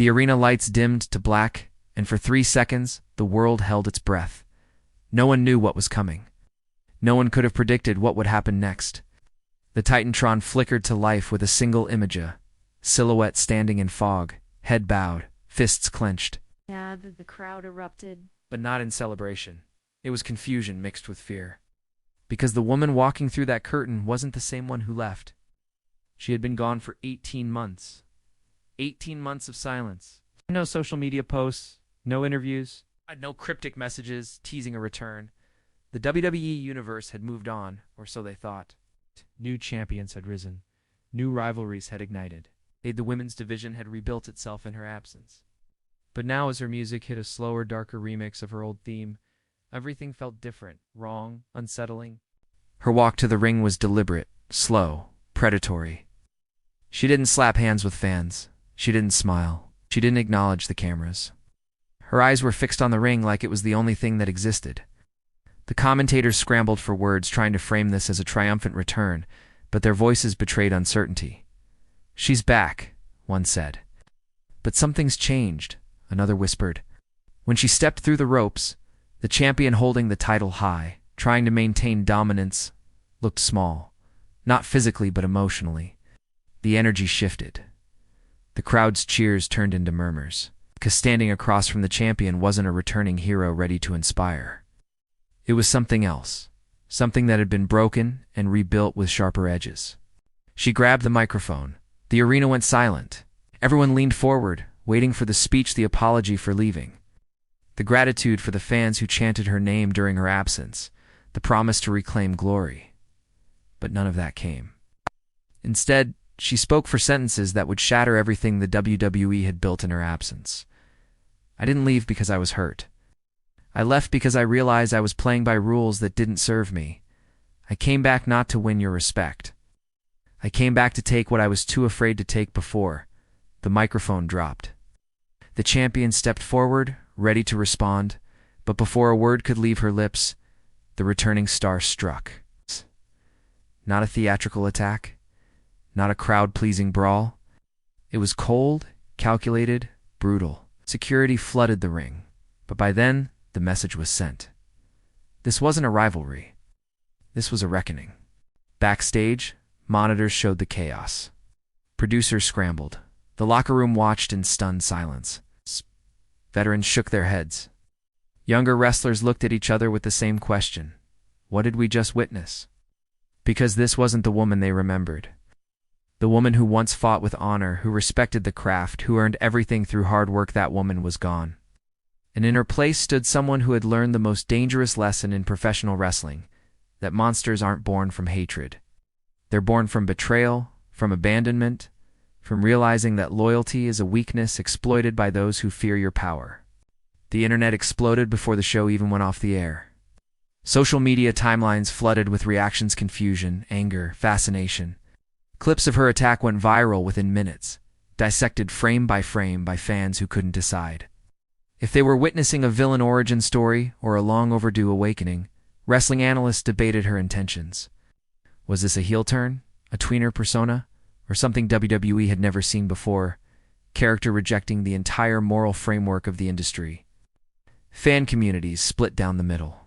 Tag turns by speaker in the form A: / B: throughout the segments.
A: The arena lights dimmed to black, and for 3 seconds, the world held its breath. No one knew what was coming. No one could have predicted what would happen next. The Titantron flickered to life with a single image, a silhouette standing in fog, head bowed, fists clenched.
B: The crowd erupted.
A: But not in celebration. It was confusion mixed with fear. Because the woman walking through that curtain wasn't the same one who left. She had been gone for 18 months. 18 months of silence. No social media posts, no interviews, no cryptic messages teasing a return. The WWE universe had moved on, or so they thought. New champions had risen. New rivalries had ignited. The women's division had rebuilt itself in her absence. But now as her music hit a slower, darker remix of her old theme, everything felt different, wrong, unsettling. Her walk to the ring was deliberate, slow, predatory. She didn't slap hands with fans. She didn't smile. She didn't acknowledge the cameras. Her eyes were fixed on the ring like it was the only thing that existed. The commentators scrambled for words, trying to frame this as a triumphant return, but their voices betrayed uncertainty. "She's back," one said. "But something's changed," another whispered. When she stepped through the ropes, the champion holding the title high, trying to maintain dominance, looked small, not physically but emotionally. The energy shifted. The crowd's cheers turned into murmurs, because standing across from the champion wasn't a returning hero ready to inspire. It was something else, something that had been broken and rebuilt with sharper edges. She grabbed the microphone. The arena went silent. Everyone leaned forward, waiting for the speech, the apology for leaving. The gratitude for the fans who chanted her name during her absence, the promise to reclaim glory. But none of that came. Instead, she spoke for sentences that would shatter everything the WWE had built in her absence. "I didn't leave because I was hurt. I left because I realized I was playing by rules that didn't serve me. I came back not to win your respect. I came back to take what I was too afraid to take before." The microphone dropped. The champion stepped forward, ready to respond, but before a word could leave her lips, the returning star struck. Not a theatrical attack, not a crowd-pleasing brawl. It was cold, calculated, brutal. Security flooded the ring, but by then, the message was sent. This wasn't a rivalry. This was a reckoning. Backstage, monitors showed the chaos. Producers scrambled. The locker room watched in stunned silence. Veterans shook their heads. Younger wrestlers looked at each other with the same question. What did we just witness? Because this wasn't the woman they remembered. The woman who once fought with honor, who respected the craft, who earned everything through hard work, that woman was gone. And in her place stood someone who had learned the most dangerous lesson in professional wrestling, that monsters aren't born from hatred. They're born from betrayal, from abandonment, from realizing that loyalty is a weakness exploited by those who fear your power. The internet exploded before the show even went off the air. Social media timelines flooded with reactions, confusion, anger, fascination. Clips of her attack went viral within minutes, dissected frame by fans who couldn't decide. If they were witnessing a villain origin story or a long overdue awakening, wrestling analysts debated her intentions. Was this a heel turn, a tweener persona, or something WWE had never seen before, character rejecting the entire moral framework of the industry? Fan communities split down the middle.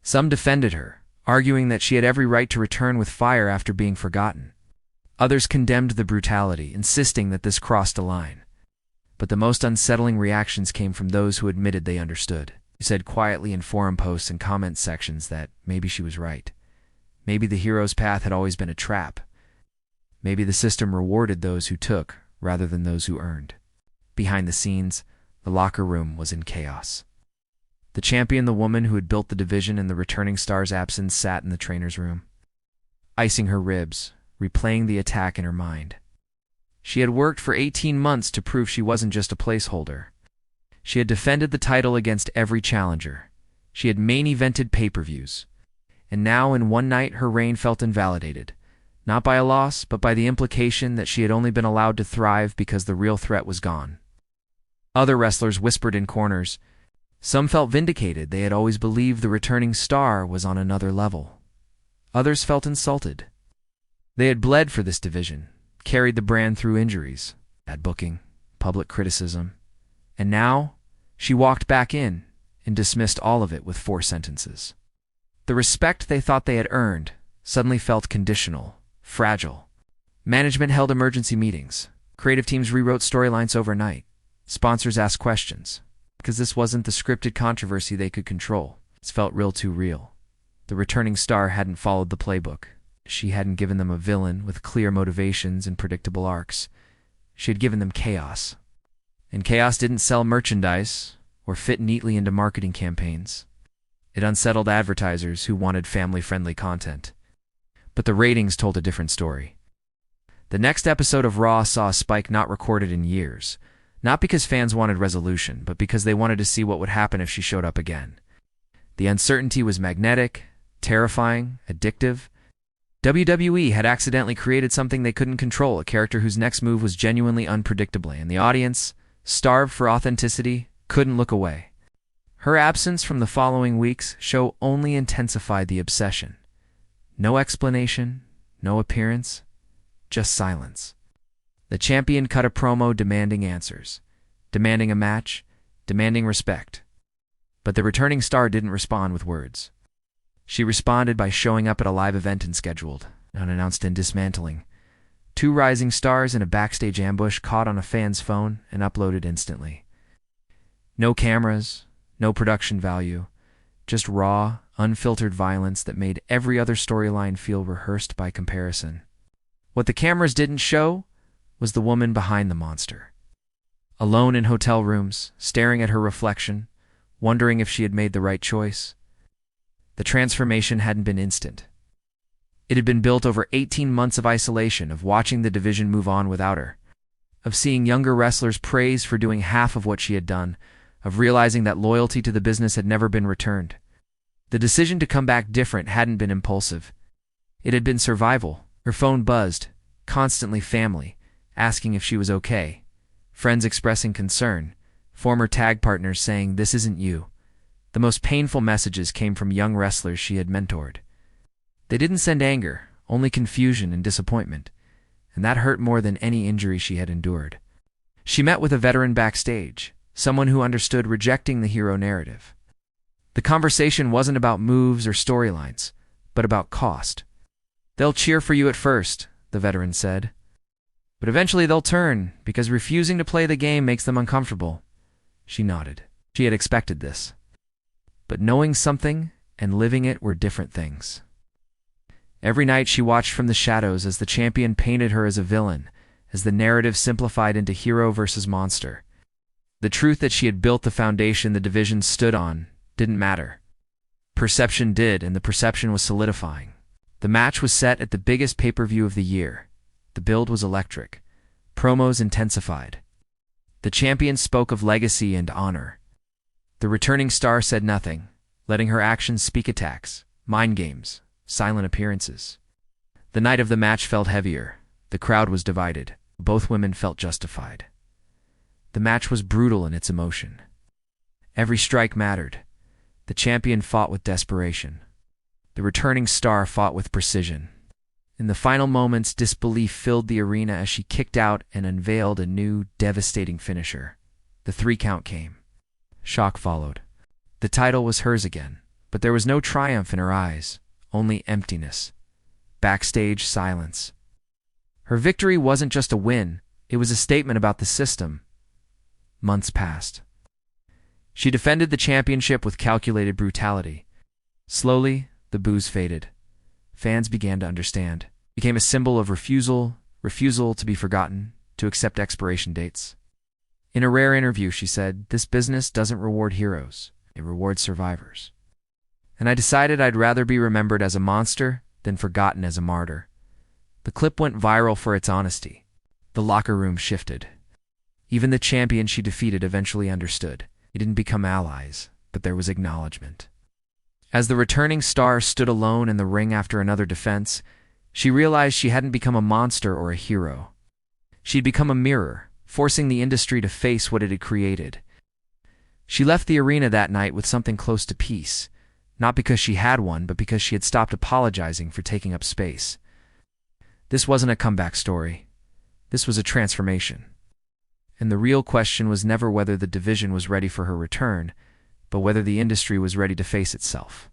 A: Some defended her, arguing that she had every right to return with fire after being forgotten. Others condemned the brutality, insisting that this crossed a line. But the most unsettling reactions came from those who admitted they understood, who said quietly in forum posts and comment sections that maybe she was right. Maybe the hero's path had always been a trap. Maybe the system rewarded those who took rather than those who earned. Behind the scenes, the locker room was in chaos. The champion, the woman who had built the division in the returning star's absence, sat in the trainer's room, icing her ribs, replaying the attack in her mind. She had worked for 18 months to prove she wasn't just a placeholder. She had defended the title against every challenger. She had main-evented pay-per-views. And now, in one night, her reign felt invalidated. Not by a loss, but by the implication that she had only been allowed to thrive because the real threat was gone. Other wrestlers whispered in corners. Some felt vindicated. They had always believed the returning star was on another level. Others felt insulted. They had bled for this division, carried the brand through injuries, bad booking, public criticism, And now, she walked back in and dismissed all of it with 4 sentences. The respect they thought they had earned suddenly felt conditional, fragile. Management held emergency meetings. Creative teams rewrote storylines overnight. Sponsors asked questions, because this wasn't the scripted controversy they could control. It felt too real. The returning star hadn't followed the playbook. She hadn't given them a villain with clear motivations and predictable arcs. She had given them chaos. And chaos didn't sell merchandise or fit neatly into marketing campaigns. It unsettled advertisers who wanted family-friendly content. But the ratings told a different story. The next episode of Raw saw a spike not recorded in years, not because fans wanted resolution, but because they wanted to see what would happen if she showed up again. The uncertainty was magnetic, terrifying, addictive. WWE had accidentally created something they couldn't control, a character whose next move was genuinely unpredictable, and the audience, starved for authenticity, couldn't look away. Her absence from the following week's show only intensified the obsession. No explanation, no appearance, just silence. The champion cut a promo demanding answers, demanding a match, demanding respect. But the returning star didn't respond with words. She responded by showing up at a live event unscheduled, unannounced, and dismantling. 2 rising stars in a backstage ambush caught on a fan's phone and uploaded instantly. No cameras, no production value, just raw, unfiltered violence that made every other storyline feel rehearsed by comparison. What the cameras didn't show was the woman behind the monster. Alone in hotel rooms, staring at her reflection, wondering if she had made the right choice. The transformation hadn't been instant. It had been built over 18 months of isolation, of watching the division move on without her, of seeing younger wrestlers praised for doing half of what she had done, of realizing that loyalty to the business had never been returned. The decision to come back different hadn't been impulsive. It had been survival. Her phone buzzed, constantly family, asking if she was okay, friends expressing concern, former tag partners saying, "This isn't you." The most painful messages came from young wrestlers she had mentored. They didn't send anger, only confusion and disappointment, and that hurt more than any injury she had endured. She met with a veteran backstage, someone who understood rejecting the hero narrative. The conversation wasn't about moves or storylines, but about cost. "They'll cheer for you at first," the veteran said. "But eventually they'll turn, because refusing to play the game makes them uncomfortable." She nodded. She had expected this. But knowing something and living it were different things. Every night she watched from the shadows as the champion painted her as a villain, as the narrative simplified into hero versus monster. The truth that she had built the foundation the division stood on didn't matter. Perception did, and the perception was solidifying. The match was set at the biggest pay-per-view of the year. The build was electric. Promos intensified. The champion spoke of legacy and honor. The returning star said nothing, letting her actions speak attacks, mind games, silent appearances. The night of the match felt heavier. The crowd was divided. Both women felt justified. The match was brutal in its emotion. Every strike mattered. The champion fought with desperation. The returning star fought with precision. In the final moments, disbelief filled the arena as she kicked out and unveiled a new, devastating finisher. The 3 count came. Shock followed. The title was hers again, but there was no triumph in her eyes, only emptiness. Backstage silence. Her victory wasn't just a win, it was a statement about the system. Months passed. She defended the championship with calculated brutality. Slowly, the boos faded. Fans began to understand. It became a symbol of refusal to be forgotten, to accept expiration dates. In a rare interview, she said, "This business doesn't reward heroes, it rewards survivors. And I decided I'd rather be remembered as a monster than forgotten as a martyr." The clip went viral for its honesty. The locker room shifted. Even the champion she defeated eventually understood. They didn't become allies, but there was acknowledgement. As the returning star stood alone in the ring after another defense, she realized she hadn't become a monster or a hero. She'd become a mirror, forcing the industry to face what it had created. She left the arena that night with something close to peace, not because she had one, but because she had stopped apologizing for taking up space. This wasn't a comeback story. This was a transformation. And the real question was never whether the division was ready for her return, but whether the industry was ready to face itself.